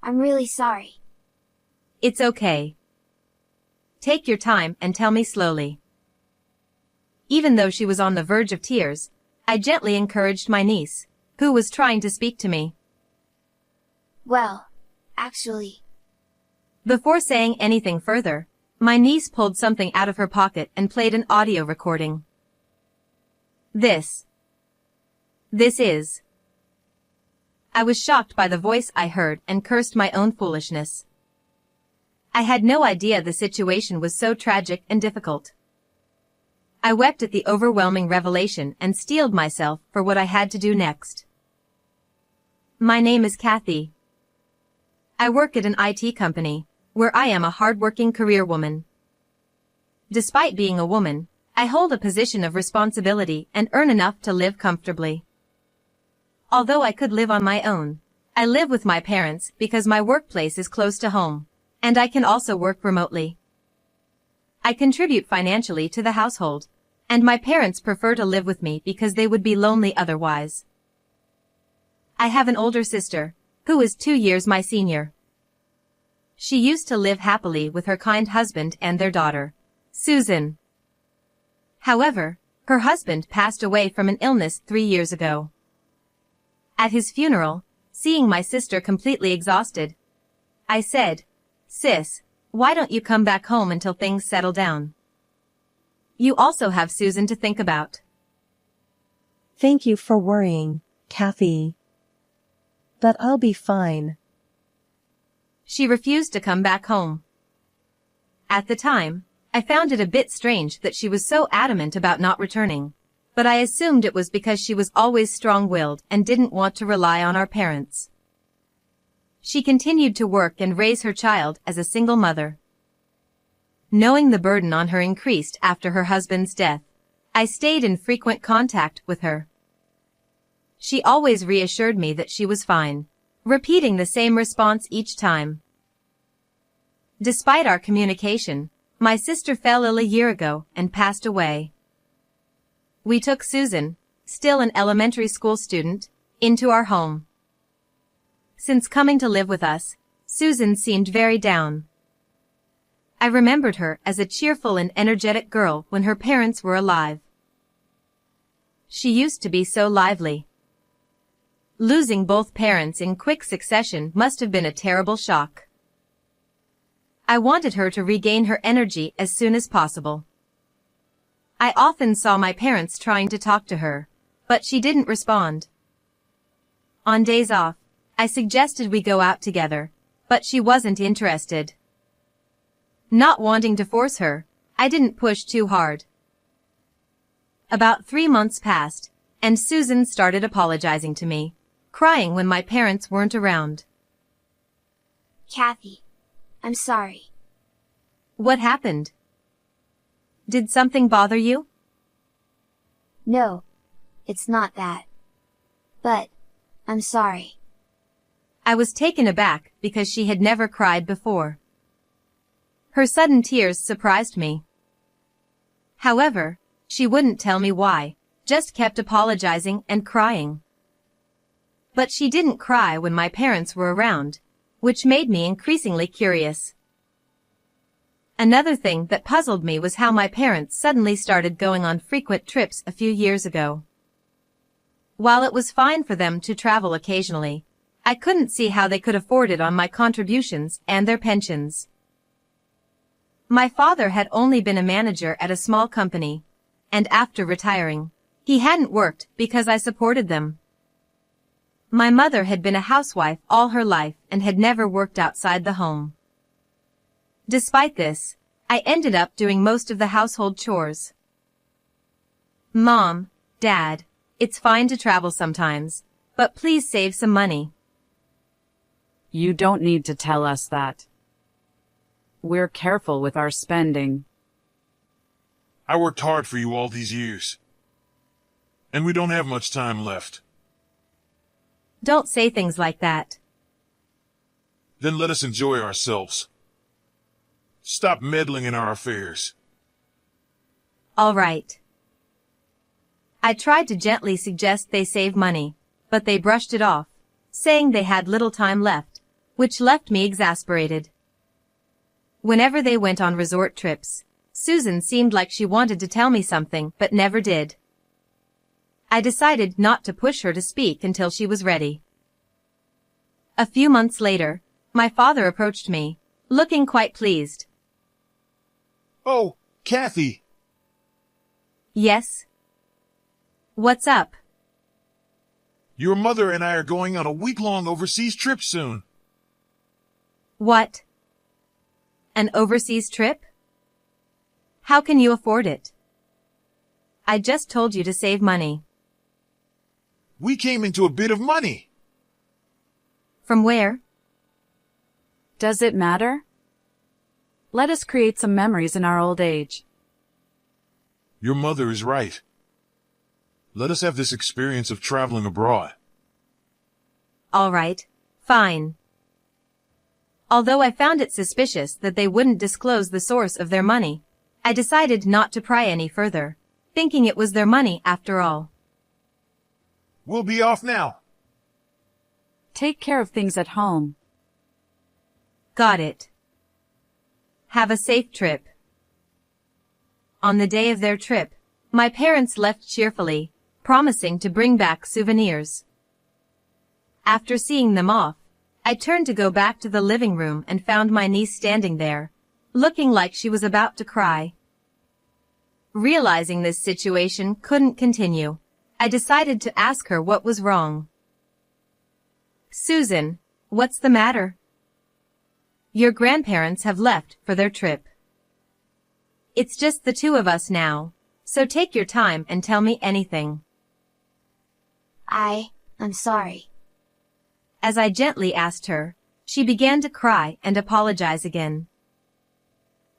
I'm really sorry. It's okay. Take your time and tell me slowly. Even though she was on the verge of tears, I gently encouraged my niece, who was trying to speak to me. Well, actually. Before saying anything further, my niece pulled something out of her pocket and played an audio recording. This is. I was shocked by the voice I heard and cursed my own foolishness. I had no idea the situation was so tragic and difficult. I wept at the overwhelming revelation and steeled myself for what I had to do next. My name is Kathy. I work at an IT company, where I am a hardworking career woman. Despite being a woman, I hold a position of responsibility and earn enough to live comfortably. Although I could live on my own, I live with my parents because my workplace is close to home, and I can also work remotely. I contribute financially to the household, and my parents prefer to live with me because they would be lonely otherwise. I have an older sister, who is 2 years my senior. She used to live happily with her kind husband and their daughter, Susan. However, her husband passed away from an illness 3 years ago. At his funeral, seeing my sister completely exhausted, I said, "Sis, why don't you come back home until things settle down? You also have Susan to think about." Thank you for worrying, Kathy. But I'll be fine. She refused to come back home. At the time, I found it a bit strange that she was so adamant about not returning, but I assumed it was because she was always strong-willed and didn't want to rely on our parents. She continued to work and raise her child as a single mother. Knowing the burden on her increased after her husband's death, I stayed in frequent contact with her. She always reassured me that she was fine, repeating the same response each time. Despite our communication, my sister fell ill a year ago and passed away. We took Susan, still an elementary school student, into our home. Since coming to live with us, Susan seemed very down. I remembered her as a cheerful and energetic girl when her parents were alive. She used to be so lively. Losing both parents in quick succession must have been a terrible shock. I wanted her to regain her energy as soon as possible. I often saw my parents trying to talk to her, but she didn't respond. On days off, I suggested we go out together, but she wasn't interested. Not wanting to force her, I didn't push too hard. About 3 months passed, and Susan started apologizing to me, crying when my parents weren't around. Kathy, I'm sorry. What happened? Did something bother you? No, it's not that. But, I'm sorry. I was taken aback because she had never cried before. Her sudden tears surprised me. However, she wouldn't tell me why, just kept apologizing and crying. But she didn't cry when my parents were around, which made me increasingly curious. Another thing that puzzled me was how my parents suddenly started going on frequent trips a few years ago. While it was fine for them to travel occasionally, I couldn't see how they could afford it on my contributions and their pensions. My father had only been a manager at a small company, and after retiring, he hadn't worked because I supported them. My mother had been a housewife all her life and had never worked outside the home. Despite this, I ended up doing most of the household chores. Mom, Dad, it's fine to travel sometimes, but please save some money. You don't need to tell us that. We're careful with our spending. I worked hard for you all these years. And we don't have much time left. Don't say things like that. Then let us enjoy ourselves. Stop meddling in our affairs. All right. I tried to gently suggest they save money, but they brushed it off, saying they had little time left, which left me exasperated. Whenever they went on resort trips, Susan seemed like she wanted to tell me something but never did. I decided not to push her to speak until she was ready. A few months later, my father approached me, looking quite pleased. Oh, Kathy. Yes? What's up? Your mother and I are going on a week-long overseas trip soon. What? An overseas trip? How can you afford it? I just told you to save money. We came into a bit of money. From where? Does it matter? Let us create some memories in our old age. Your mother is right. Let us have this experience of traveling abroad. All right, fine. Although I found it suspicious that they wouldn't disclose the source of their money, I decided not to pry any further, thinking it was their money after all. We'll be off now. Take care of things at home. Got it. Have a safe trip. On the day of their trip, my parents left cheerfully, promising to bring back souvenirs. After seeing them off, I turned to go back to the living room and found my niece standing there, looking like she was about to cry. Realizing this situation couldn't continue, I decided to ask her what was wrong. Susan, what's the matter? Your grandparents have left for their trip. It's just the two of us now, so take your time and tell me anything. I'm sorry. As I gently asked her, she began to cry and apologize again.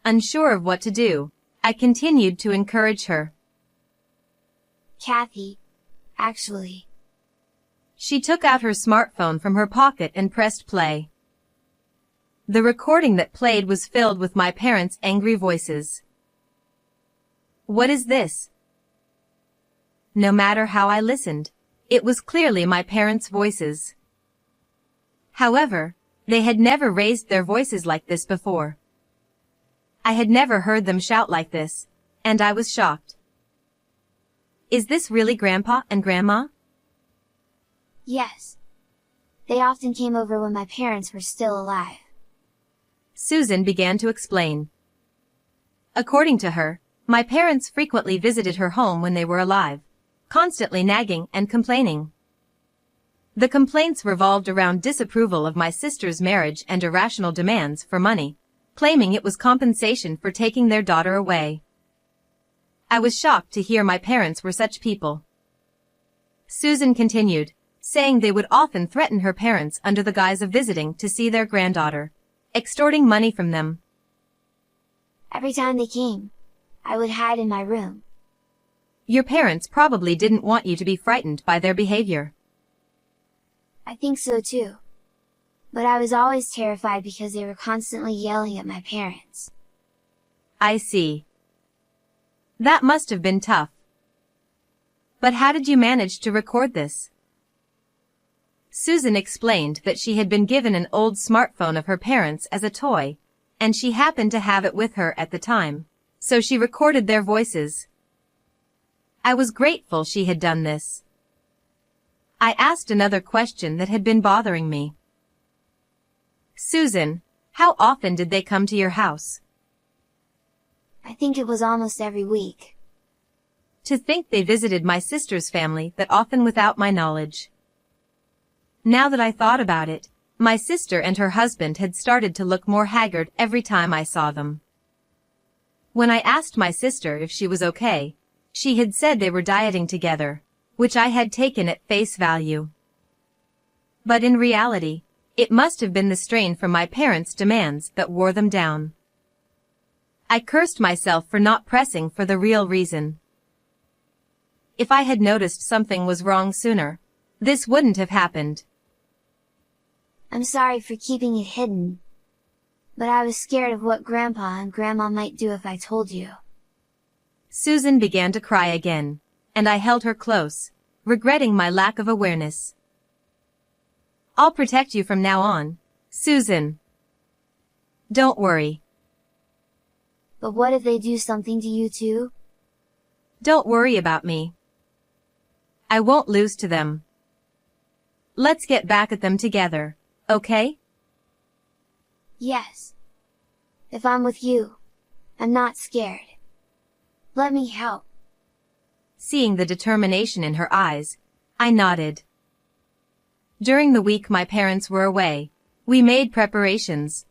Unsure of what to do, I continued to encourage her. Kathy, actually. She took out her smartphone from her pocket and pressed play. The recording that played was filled with my parents' angry voices. What is this? No matter how I listened, it was clearly my parents' voices. However, they had never raised their voices like this before. I had never heard them shout like this, and I was shocked. Is this really Grandpa and Grandma? Yes. They often came over when my parents were still alive. Susan began to explain. According to her, my parents frequently visited her home when they were alive, constantly nagging and complaining. The complaints revolved around disapproval of my sister's marriage and irrational demands for money, claiming it was compensation for taking their daughter away. I was shocked to hear my parents were such people. Susan continued, saying they would often threaten her parents under the guise of visiting to see their granddaughter, extorting money from them. Every time they came, I would hide in my room. Your parents probably didn't want you to be frightened by their behavior. I think so too. But I was always terrified because they were constantly yelling at my parents. I see. That must have been tough. But how did you manage to record this? Susan explained that she had been given an old smartphone of her parents as a toy, and she happened to have it with her at the time, so she recorded their voices. I was grateful she had done this. I asked another question that had been bothering me. Susan, how often did they come to your house? I think it was almost every week. To think they visited my sister's family that often without my knowledge. Now that I thought about it, my sister and her husband had started to look more haggard every time I saw them. When I asked my sister if she was okay, she had said they were dieting together, which I had taken at face value. But in reality, it must have been the strain from my parents' demands that wore them down. I cursed myself for not pressing for the real reason. If I had noticed something was wrong sooner, this wouldn't have happened. I'm sorry for keeping it hidden. But I was scared of what Grandpa and Grandma might do if I told you. Susan began to cry again, and I held her close, regretting my lack of awareness. I'll protect you from now on, Susan. Don't worry. But what if they do something to you too? Don't worry about me. I won't lose to them. Let's get back at them together, okay? Yes. If I'm with you, I'm not scared. Let me help. Seeing the determination in her eyes, I nodded. During the week my parents were away, we made preparations.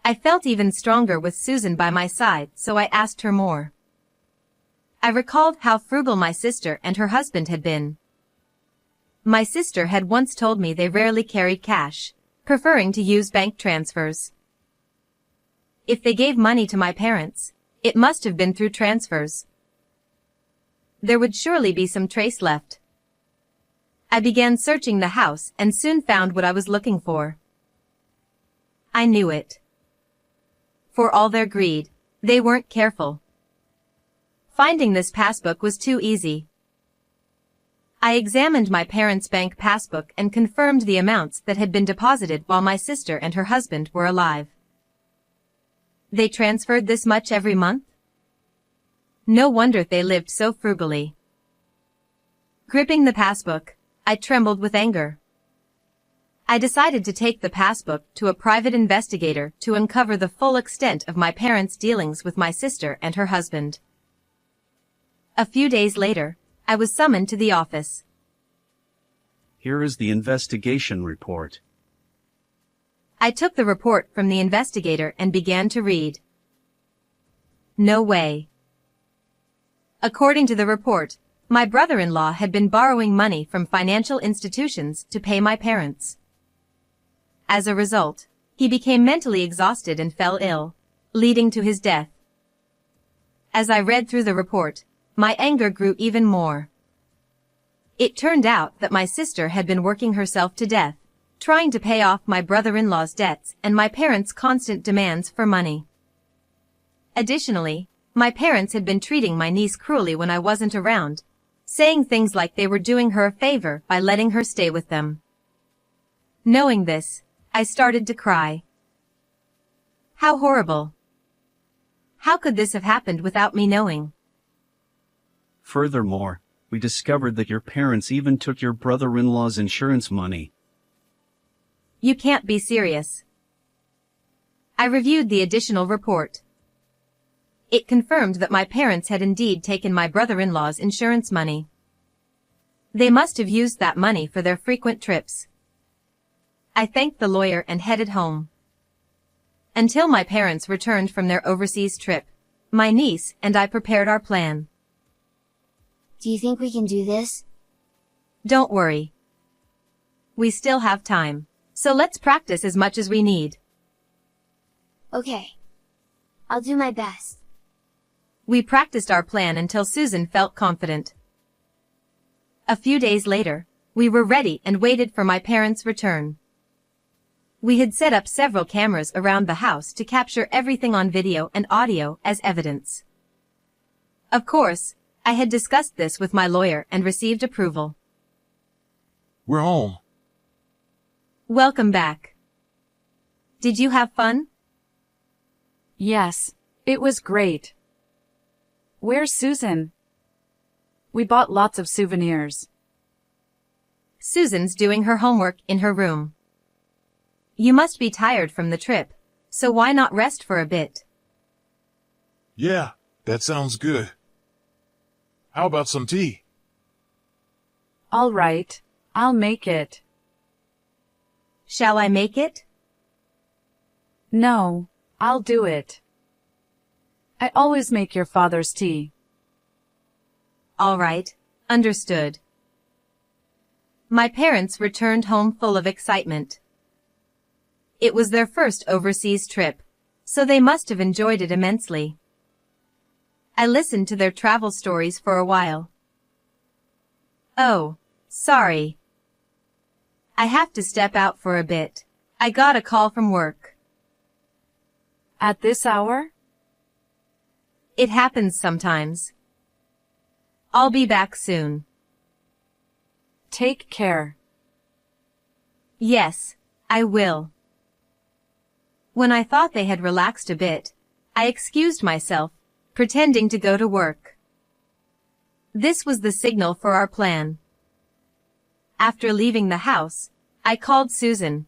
I felt even stronger with Susan by my side, so I asked her more. I recalled how frugal my sister and her husband had been. My sister had once told me they rarely carried cash, preferring to use bank transfers. If they gave money to my parents, it must have been through transfers. There would surely be some trace left. I began searching the house and soon found what I was looking for. I knew it. For all their greed, they weren't careful. Finding this passbook was too easy. I examined my parents' bank passbook and confirmed the amounts that had been deposited while my sister and her husband were alive. They transferred this much every month? No wonder they lived so frugally. Gripping the passbook, I trembled with anger. I decided to take the passbook to a private investigator to uncover the full extent of my parents' dealings with my sister and her husband. A few days later, I was summoned to the office. Here is the investigation report. I took the report from the investigator and began to read. No way. According to the report, my brother-in-law had been borrowing money from financial institutions to pay my parents. As a result, he became mentally exhausted and fell ill, leading to his death. As I read through the report, my anger grew even more. It turned out that my sister had been working herself to death, trying to pay off my brother-in-law's debts and my parents' constant demands for money. Additionally, my parents had been treating my niece cruelly when I wasn't around, saying things like they were doing her a favor by letting her stay with them. Knowing this, I started to cry. How horrible. How could this have happened without me knowing? Furthermore, we discovered that your parents even took your brother-in-law's insurance money. You can't be serious. I reviewed the additional report. It confirmed that my parents had indeed taken my brother-in-law's insurance money. They must have used that money for their frequent trips. I thanked the lawyer and headed home. Until my parents returned from their overseas trip, my niece and I prepared our plan. Do you think we can do this? Don't worry. We still have time, so let's practice as much as we need. Okay. I'll do my best. We practiced our plan until Susan felt confident. A few days later, we were ready and waited for my parents' return. We had set up several cameras around the house to capture everything on video and audio as evidence. Of course, I had discussed this with my lawyer and received approval. We're home. Welcome back. Did you have fun? Yes, it was great. Where's Susan? We bought lots of souvenirs. Susan's doing her homework in her room. You must be tired from the trip, so why not rest for a bit? Yeah, that sounds good. How about some tea? All right, I'll make it. Shall I make it? No, I'll do it. I always make your father's tea. All right, understood. My parents returned home full of excitement. It was their first overseas trip, so they must have enjoyed it immensely. I listened to their travel stories for a while. Oh, sorry. I have to step out for a bit. I got a call from work. At this hour? It happens sometimes. I'll be back soon. Take care. Yes, I will. When I thought they had relaxed a bit, I excused myself, pretending to go to work. This was the signal for our plan. After leaving the house, I called Susan.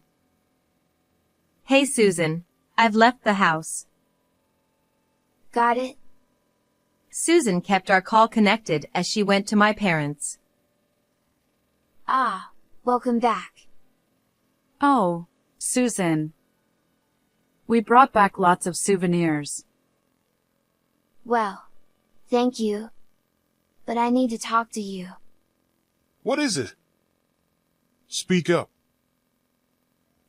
Hey Susan, I've left the house. Got it? Susan kept our call connected as she went to my parents. Ah, welcome back. Oh, Susan. We brought back lots of souvenirs. Well, thank you. But I need to talk to you. What is it? Speak up.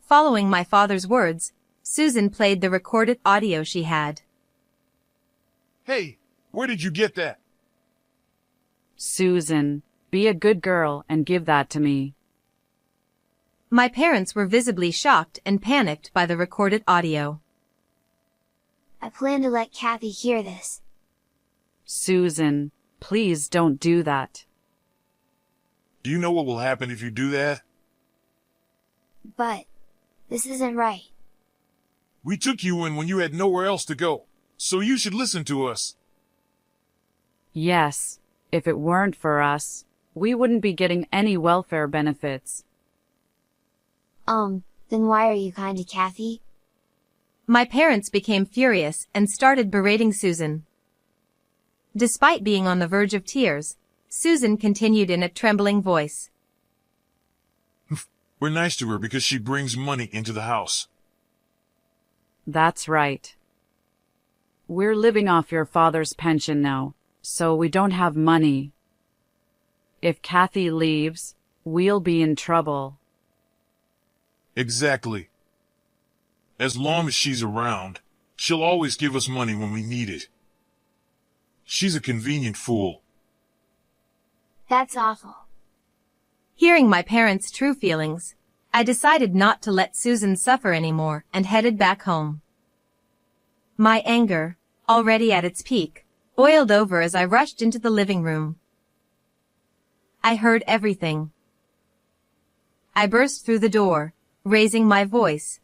Following my father's words, Susan played the recorded audio she had. Hey, where did you get that? Susan, be a good girl and give that to me. My parents were visibly shocked and panicked by the recorded audio. I plan to let Kathy hear this. Susan, please don't do that. Do you know what will happen if you do that? But, this isn't right. We took you in when you had nowhere else to go, so you should listen to us. Yes, if it weren't for us, we wouldn't be getting any welfare benefits. Then why are you kind to Kathy? My parents became furious and started berating Susan. Despite being on the verge of tears, Susan continued in a trembling voice. We're nice to her because she brings money into the house. That's right. We're living off your father's pension now, so we don't have money. If Kathy leaves, we'll be in trouble. Exactly. As long as she's around, she'll always give us money when we need it. She's a convenient fool. That's awful. Hearing my parents' true feelings, I decided not to let Susan suffer anymore and headed back home. My anger, already at its peak, boiled over as I rushed into the living room. I heard everything. I burst through the door, raising my voice.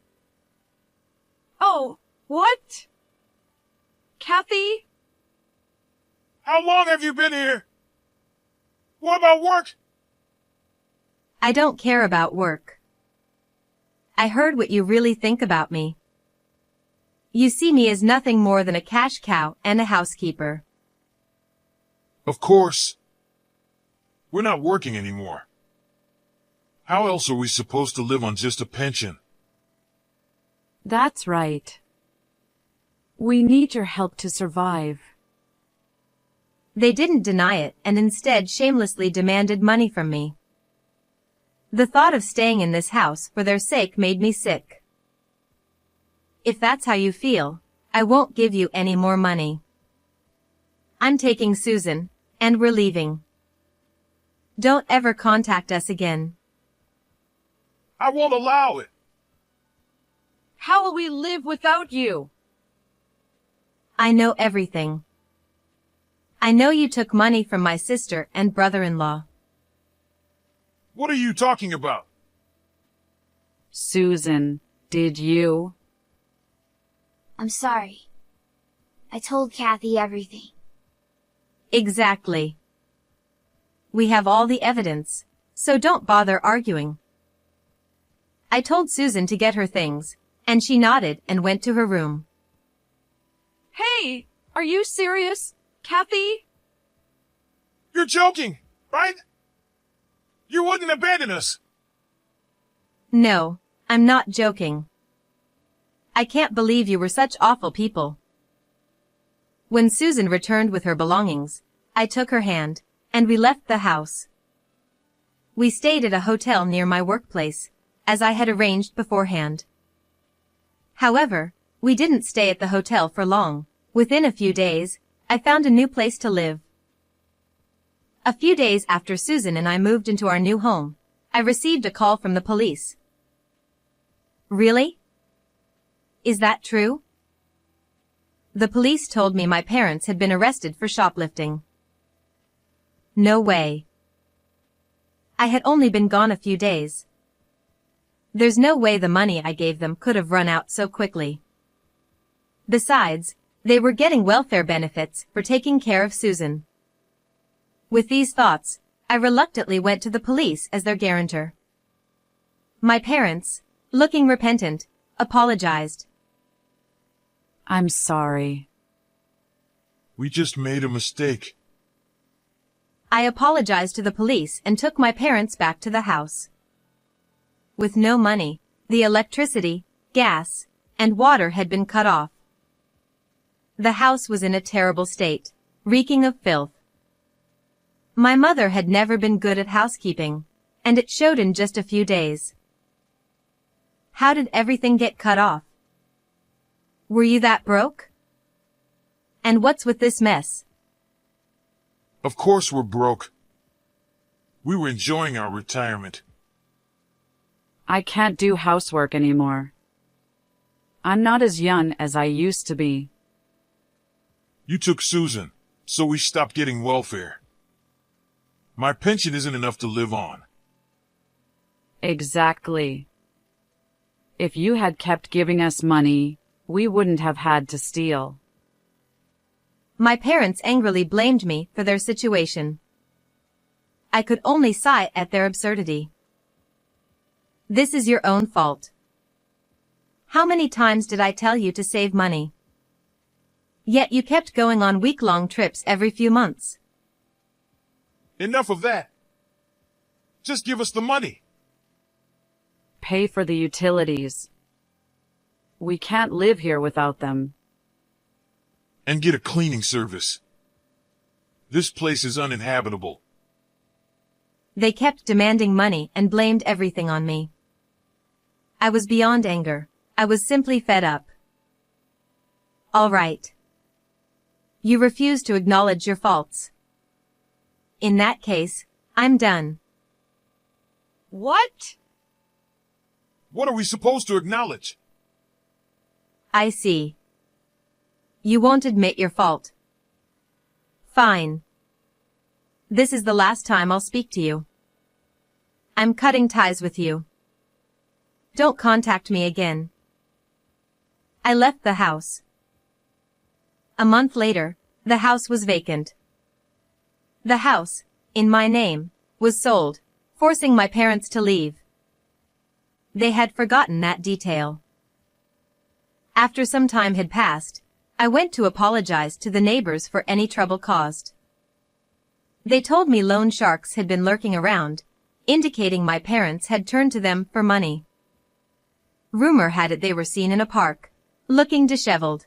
Oh, what? Kathy? How long have you been here? What about work? I don't care about work. I heard what you really think about me. You see me as nothing more than a cash cow and a housekeeper. Of course. We're not working anymore. How else are we supposed to live on just a pension? That's right. We need your help to survive. They didn't deny it and instead shamelessly demanded money from me. The thought of staying in this house for their sake made me sick. If that's how you feel, I won't give you any more money. I'm taking Susan, and we're leaving. Don't ever contact us again. I won't allow it. How will we live without you? I know everything. I know you took money from my sister and brother-in-law. What are you talking about? Susan, did you? I'm sorry. I told Kathy everything. Exactly. We have all the evidence, so don't bother arguing. I told Susan to get her things, and she nodded and went to her room. Hey, are you serious? Kathy? You're joking, right? You wouldn't abandon us. No, I'm not joking. I can't believe you were such awful people. When Susan returned with her belongings, I took her hand, and we left the house. We stayed at a hotel near my workplace, as I had arranged beforehand. However, we didn't stay at the hotel for long. Within a few days, I found a new place to live. A few days after Susan and I moved into our new home, I received a call from the police. Really? Is that true? The police told me my parents had been arrested for shoplifting. No way. I had only been gone a few days. There's no way the money I gave them could have run out so quickly. Besides, they were getting welfare benefits for taking care of Susan. With these thoughts, I reluctantly went to the police as their guarantor. My parents, looking repentant, apologized. I'm sorry. We just made a mistake. I apologized to the police and took my parents back to the house. With no money, the electricity, gas, and water had been cut off. The house was in a terrible state, reeking of filth. My mother had never been good at housekeeping, and it showed in just a few days. How did everything get cut off? Were you that broke? And what's with this mess? Of course we're broke. We were enjoying our retirement. I can't do housework anymore. I'm not as young as I used to be. You took Susan, so we stopped getting welfare. My pension isn't enough to live on. Exactly. If you had kept giving us money, we wouldn't have had to steal. My parents angrily blamed me for their situation. I could only sigh at their absurdity. This is your own fault. How many times did I tell you to save money? Yet you kept going on week-long trips every few months. Enough of that. Just give us the money. Pay for the utilities. We can't live here without them. And get a cleaning service. This place is uninhabitable. They kept demanding money and blamed everything on me. I was beyond anger. I was simply fed up. All right. You refuse to acknowledge your faults. In that case, I'm done. What? What are we supposed to acknowledge? I see. You won't admit your fault. Fine. This is the last time I'll speak to you. I'm cutting ties with you. Don't contact me again. I left the house. A month later, the house was vacant. The house, in my name, was sold, forcing my parents to leave. They had forgotten that detail. After some time had passed, I went to apologize to the neighbors for any trouble caused. They told me loan sharks had been lurking around, indicating my parents had turned to them for money. Rumor had it they were seen in a park, looking disheveled.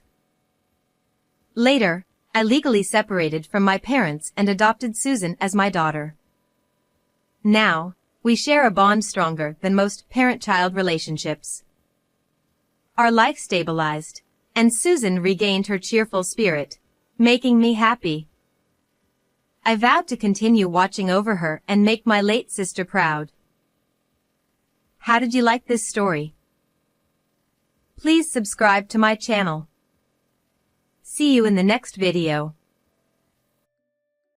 Later, I legally separated from my parents and adopted Susan as my daughter. Now, we share a bond stronger than most parent-child relationships. Our life stabilized, and Susan regained her cheerful spirit, making me happy. I vowed to continue watching over her and make my late sister proud. How did you like this story? Please subscribe to my channel. See you in the next video.